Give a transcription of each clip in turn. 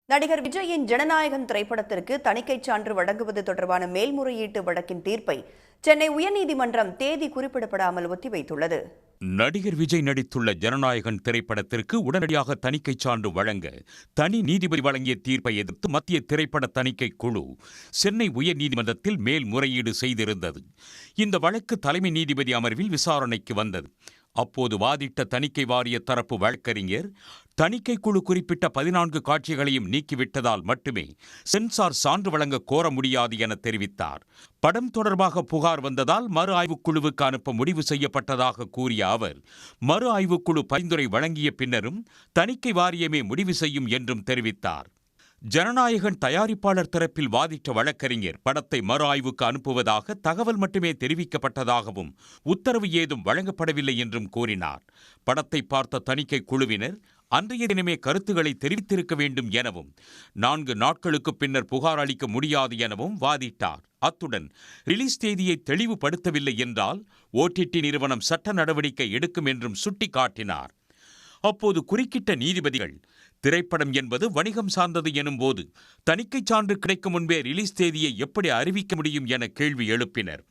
நடிகர் விஜயின் ஜனநாயகன் திரைப்படத்திற்கு தணிக்கைச் சான்று வழங்குவது தொடர்பான மேல்முறையீட்டு வழக்கின் தீர்ப்பை சென்னை உயர்நீதிமன்றம் தேதி குறிப்பிடப்படாமல் ஒத்திவைத்துள்ளது. நடிகர் விஜய் நடித்துள்ள ஜனநாயகன் திரைப்படத்திற்கு உடனடியாக தணிக்கைச் சான்று வழங்க தனி நீதிபதி வழங்கிய தீர்ப்பை எதிர்த்து மத்திய திரைப்பட தணிக்கை குழு சென்னை உயர்நீதிமன்றத்தில் மேல்முறையீடு செய்திருந்தது. இந்த வழக்கு தலைமை நீதிபதி அமர்வில் விசாரணைக்கு வந்தது. அப்போது வாதிட்ட தணிக்கை வாரிய தரப்பு வழக்கறிஞர் தணிக்கை குழு குறிப்பிட்ட 14 காட்சிகளையும் நீக்கிவிட்டதால் மட்டுமே சென்சார் சான்று வழங்க கோர முடியாது என தெரிவித்தார். படம் தொடர்பாக புகார் வந்ததால் மறு ஆய்வுக்குழுவுக்கு அனுப்ப முடிவு செய்யப்பட்டதாக கூறிய அவர், மறு ஆய்வுக்குழு பரிந்துரை வழங்கிய பின்னரும் தணிக்கை வாரியமே முடிவு செய்யும் என்றும் தெரிவித்தார். ஜனநாயகன் தயாரிப்பாளர் தரப்பில் வாதிட்ட வழக்கறிஞர் படத்தை மறு ஆய்வுக்கு அனுப்புவதாக தகவல் மட்டுமே தெரிவிக்கப்பட்டதாகவும் உத்தரவு ஏதும் வழங்கப்படவில்லை என்றும் கூறினார். படத்தை பார்த்த தணிக்கை குழுவினர் அன்றைய தினமே கருத்துக்களை தெரிவித்திருக்க வேண்டும் எனவும் 4 நாட்களுக்கு பின்னர் புகார் அளிக்க முடியாது எனவும் வாதிட்டார். அத்துடன் ரிலீஸ் தேதியை தெளிவுபடுத்தவில்லை என்றால் OTT நிறுவனம் சட்ட நடவடிக்கை எடுக்கும் என்றும் சுட்டிக்காட்டினார். அப்போது குறுக்கிட்ட நீதிபதிகள், திரைப்படம் என்பது வணிகம் சார்ந்தது எனும் போது தணிக்கைச் சான்று கிடைக்கும் முன்பே ரிலீஸ் தேதியை எப்படி அறிவிக்க முடியும் என கேள்வி எழுப்பினர்.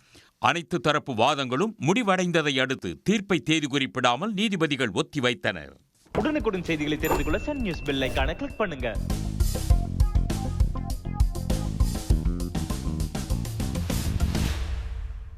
அனைத்து தரப்பு வாதங்களும் முடிவடைந்ததை அடுத்து தீர்ப்பை தேதி குறிப்பிடாமல் நீதிபதிகள் ஒத்திவைத்தனர். உடனுக்குடன் செய்திகளை தெரிந்து கொள்ள சன் நியூஸ் பெல் ஐகானை கிளிக் பண்ணுங்க.